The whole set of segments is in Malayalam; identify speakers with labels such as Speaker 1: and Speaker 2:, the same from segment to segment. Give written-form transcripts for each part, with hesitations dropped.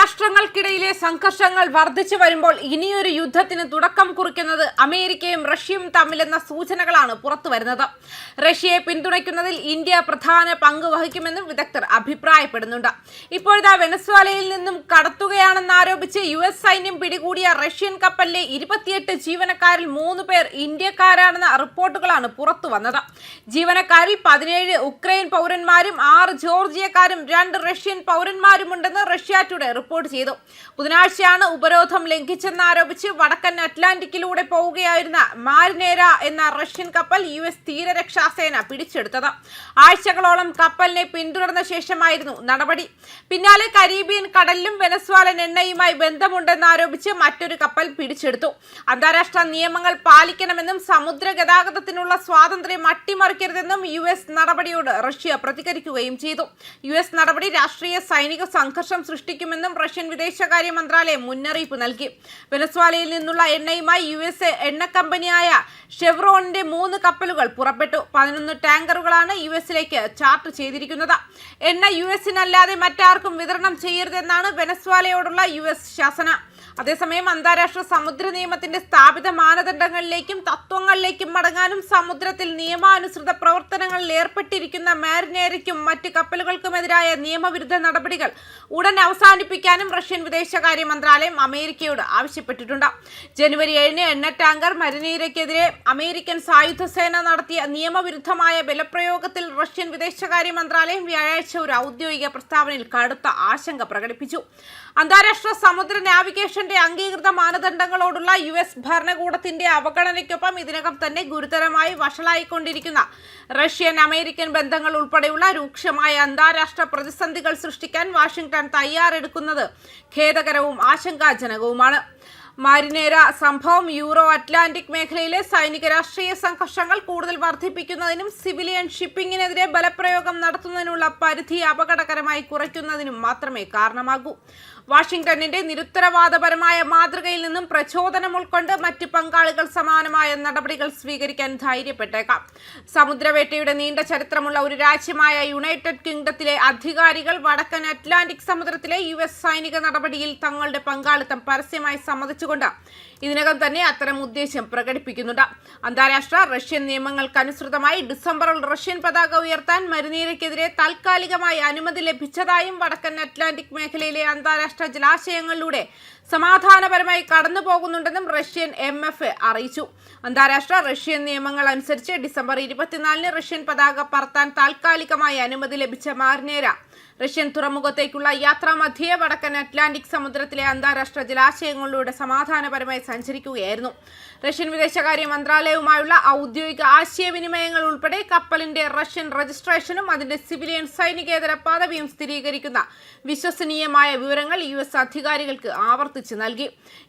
Speaker 1: രാഷ്ട്രങ്ങൾക്കിടയിലെ സംഘർഷങ്ങൾ വർദ്ധിച്ചു വരുമ്പോൾ ഇനിയൊരു യുദ്ധത്തിന് തുടക്കം കുറിക്കുന്നത് അമേരിക്കയും റഷ്യയും തമ്മിലെന്ന സൂചനകളാണ് പുറത്തുവരുന്നത്. റഷ്യയെ പിന്തുണയ്ക്കുന്നതിൽ ഇന്ത്യ പ്രധാന പങ്ക് വഹിക്കുമെന്നും വിദഗ്ധർ അഭിപ്രായപ്പെടുന്നുണ്ട്. ഇപ്പോഴത്തെ വെനസ്വേലയിൽ നിന്നും കടത്തുകയാണെന്നാരോപിച്ച് US സൈന്യം പിടികൂടിയ റഷ്യൻ കപ്പലിലെ 28 ജീവനക്കാരിൽ 3 പേർ ഇന്ത്യക്കാരാണെന്ന റിപ്പോർട്ടുകളാണ് പുറത്തുവന്നത്. ജീവനക്കാരിൽ 17 ഉക്രൈൻ പൗരന്മാരും 6 ജോർജിയക്കാരും 2 റഷ്യൻ പൗരന്മാരുമുണ്ടെന്ന് റഷ്യ ടുഡേ റിപ്പോർട്ട് ചെയ്തു. ബുധനാഴ്ചയാണ് ഉപരോധം ലംഘിച്ചെന്നാരോപിച്ച് വടക്കൻ അറ്റ്ലാന്റിക്കിലൂടെ പോവുകയായിരുന്ന മാരിനേര എന്ന റഷ്യൻ കപ്പൽ US തീരരക്ഷാസേന പിടിച്ചെടുത്തത്. ആഴ്ചകളോളം കപ്പലിനെ പിന്തുടർന്ന ശേഷമായിരുന്നു നടപടി. പിന്നാലെ കരീബിയൻ കടലിലും വെനസ്വേലൻ എണ്ണയുമായി ബന്ധമുണ്ടെന്നാരോപിച്ച് മറ്റൊരു കപ്പൽ പിടിച്ചെടുത്തു. അന്താരാഷ്ട്ര നിയമങ്ങൾ പാലിക്കണമെന്നും സമുദ്ര ഗതാഗതത്തിനുള്ള സ്വാതന്ത്ര്യം അട്ടിമറിക്കരുതെന്നും US നടപടിയോട് റഷ്യ പ്രതികരിക്കുകയും ചെയ്തു. US നടപടി രാഷ്ട്രീയ സൈനിക സംഘർഷം സൃഷ്ടിക്കുമെന്നും റഷ്യൻ വിദേശകാര്യ മന്ത്രാലയം മുന്നറിയിപ്പ് നൽകി. വെനസ്വേലയിൽ നിന്നുള്ള എണ്ണയുമായി US എണ്ണ കമ്പനിയായ ഷെവ്രോണിന്റെ 3 കപ്പലുകൾ പുറപ്പെട്ടു. 11 ടാങ്കറുകളാണ് US-ലേക്ക് ചാർട്ട് ചെയ്തിരിക്കുന്നത്. എണ്ണ US-നല്ലാതെ മറ്റാർക്കും വിതരണം ചെയ്യരുതെന്നാണ് വെനസ്വേലയോടുള്ള US ശാസന. അതേസമയം അന്താരാഷ്ട്ര സമുദ്ര നിയമത്തിന്റെ സ്ഥാപിത മാനദണ്ഡങ്ങളിലേക്കും തത്വങ്ങളിലേക്കും മടങ്ങാനും സമുദ്രത്തിൽ നിയമാനുസൃത പ്രവർത്തനങ്ങളിൽ ഏർപ്പെട്ടിരിക്കുന്ന മാരിനേരയ്ക്കും മറ്റ് കപ്പലുകൾക്കുമെതിരായ നിയമവിരുദ്ധ നടപടികൾ ഉടൻ അവസാനിപ്പിക്കാനും റഷ്യൻ വിദേശകാര്യ മന്ത്രാലയം അമേരിക്കയോട് ആവശ്യപ്പെട്ടിട്ടുണ്ട്. ജനുവരി 7-ന് എണ്ണ ടാങ്കർ മാരിനേരയ്ക്കെതിരെ അമേരിക്കൻ സായുധ സേന നടത്തിയ നിയമവിരുദ്ധമായ ബലപ്രയോഗത്തിൽ റഷ്യൻ വിദേശകാര്യ മന്ത്രാലയം വ്യാഴാഴ്ച ഒരു ഔദ്യോഗിക പ്രസ്താവനയിൽ കടുത്ത ആശങ്ക പ്രകടിപ്പിച്ചു. അന്താരാഷ്ട്ര സമുദ്ര നാവിഗേഷന്റെ അംഗീകൃത മാനദണ്ഡങ്ങളോടുള്ള US ഭരണകൂടത്തിന്റെ അവഗണനയ്ക്കൊപ്പം ഇതിനകം തന്നെ ഗുരുതരമായി വഷളായിക്കൊണ്ടിരിക്കുന്ന റഷ്യൻ അമേരിക്കൻ ബന്ധങ്ങൾ ഉൾപ്പെടെയുള്ള രൂക്ഷമായ അന്താരാഷ്ട്ര പ്രതിസന്ധികൾ സൃഷ്ടിക്കാൻ വാഷിംഗ്ടൺ തയ്യാറെടുക്കുന്നത് ഖേദകരവും ആശങ്കാജനകവുമാണ്. മാരിനേര സംഭവം യൂറോ അറ്റ്ലാന്റിക് മേഖലയിലെ സൈനിക രാഷ്ട്രീയ സംഘർഷങ്ങൾ കൂടുതൽ വർദ്ധിപ്പിക്കുന്നതിനും സിവിലിയൻ ഷിപ്പിംഗിനെതിരെ ബലപ്രയോഗം നടത്തുന്നതിനുള്ള പരിധി അപകടകരമായി കുറയ്ക്കുന്നതിനും മാത്രമേ കാരണമാകൂ. വാഷിംഗ്ടണിന്റെ നിരുത്തരവാദപരമായ മാതൃകയിൽ നിന്നും പ്രചോദനം ഉൾക്കൊണ്ട് മറ്റ് പങ്കാളികൾ സമാനമായ നടപടികൾ സ്വീകരിക്കാൻ ധൈര്യപ്പെട്ടേക്കാം. സമുദ്രവേട്ടയുടെ നീണ്ട ചരിത്രമുള്ള ഒരു രാജ്യമായ യുണൈറ്റഡ് കിങ്ഡത്തിലെ അധികാരികൾ വടക്കൻ അറ്റ്ലാന്റിക് സമുദ്രത്തിലെ US സൈനിക നടപടിയിൽ തങ്ങളുടെ പങ്കാളിത്തം പരസ്യമായി സമ്മതിച്ചുകൊണ്ട് ഇതിനകം തന്നെ അത്തരം ഉദ്ദേശം പ്രകടിപ്പിക്കുന്നുണ്ട്. അന്താരാഷ്ട്ര റഷ്യൻ നിയമങ്ങൾക്കനുസൃതമായി ഡിസംബറിൽ റഷ്യൻ പതാക ഉയർത്താൻ മാരിനേരയ്ക്കെതിരെ താൽക്കാലികമായി അനുമതി ലഭിച്ചതായും വടക്കൻ അറ്റ്ലാന്റിക് മേഖലയിലെ അന്താരാഷ്ട്ര ജലാശയങ്ങളിലൂടെ സമാധാനപരമായി കടന്നു പോകുന്നുണ്ടെന്നും റഷ്യൻ MFA അറിയിച്ചു. അന്താരാഷ്ട്ര റഷ്യൻ നിയമങ്ങൾ അനുസരിച്ച് ഡിസംബർ 24-ന് റഷ്യൻ പതാക പറത്താൻ താൽക്കാലികമായി അനുമതി ലഭിച്ച മാരിനേര റഷ്യൻ തുറമുഖത്തേക്കുള്ള യാത്രാമധ്യേ വടക്കൻ അറ്റ്ലാന്റിക് സമുദ്രത്തിലെ അന്താരാഷ്ട്ര ജലാശയങ്ങളിലൂടെ സമാധാനപരമായി സഞ്ചരിക്കുകയായിരുന്നു. റഷ്യൻ വിദേശകാര്യ മന്ത്രാലയവുമായുള്ള ഔദ്യോഗിക ആശയവിനിമയങ്ങൾ ഉൾപ്പെടെ കപ്പലിന്റെ റഷ്യൻ രജിസ്ട്രേഷനും അതിന്റെ സിവിലിയൻ സൈനികേതര പദവിയും സ്ഥിരീകരിക്കുന്ന വിശ്വസനീയമായ വിവരങ്ങൾ US അധികാരികൾക്ക് ആവർത്തിച്ച് നൽകി.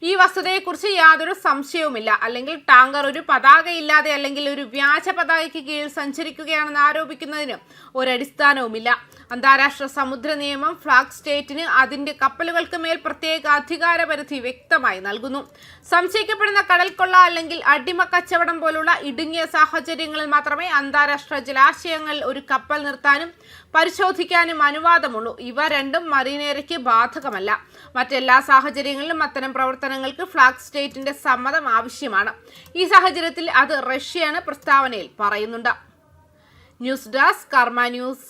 Speaker 1: ഈ വസ്തുതയെക്കുറിച്ച് യാതൊരു സംശയവുമില്ല. അല്ലെങ്കിൽ ടാങ്കർ ഒരു പതാകയില്ലാതെ അല്ലെങ്കിൽ ഒരു വ്യാജ പതാകയ്ക്ക് കീഴിൽ സഞ്ചരിക്കുകയാണെന്ന് ആരോപിക്കുന്നതിന് ഒരടിസ്ഥാനവുമില്ല. അന്താരാഷ്ട്ര സമുദ്ര നിയമം ഫ്ലാഗ് സ്റ്റേറ്റിന് അതിന്റെ കപ്പലുകൾക്ക് മേൽ പ്രത്യേക അധികാരപരിധി വ്യക്തമായി നൽകുന്നു. സംശയിക്കപ്പെടുന്ന കടൽക്കൊള്ള അല്ലെങ്കിൽ അടിമ കച്ചവടം പോലുള്ള ഇടുങ്ങിയ സാഹചര്യങ്ങളിൽ മാത്രമേ അന്താരാഷ്ട്ര ജലാശയങ്ങളിൽ ഒരു കപ്പൽ നിർത്താനും പരിശോധിക്കാനും അനുവാദമുള്ളൂ. ഇവ രണ്ടും മാരിനേരയ്ക്ക് ബാധകമല്ല. മറ്റെല്ലാ സാഹചര്യങ്ങളിലും അത്തരം പ്രവർത്തനങ്ങൾക്ക് ഫ്ലാഗ് സ്റ്റേറ്റിന്റെ സമ്മതം ആവശ്യമാണ്. ഈ സാഹചര്യത്തിൽ അത് റഷ്യയാണ് പ്രസ്താവനയിൽ പറയുന്നുണ്ട്. ന്യൂസ് ഡെസ്ക് കർമ്മ ന്യൂസ്.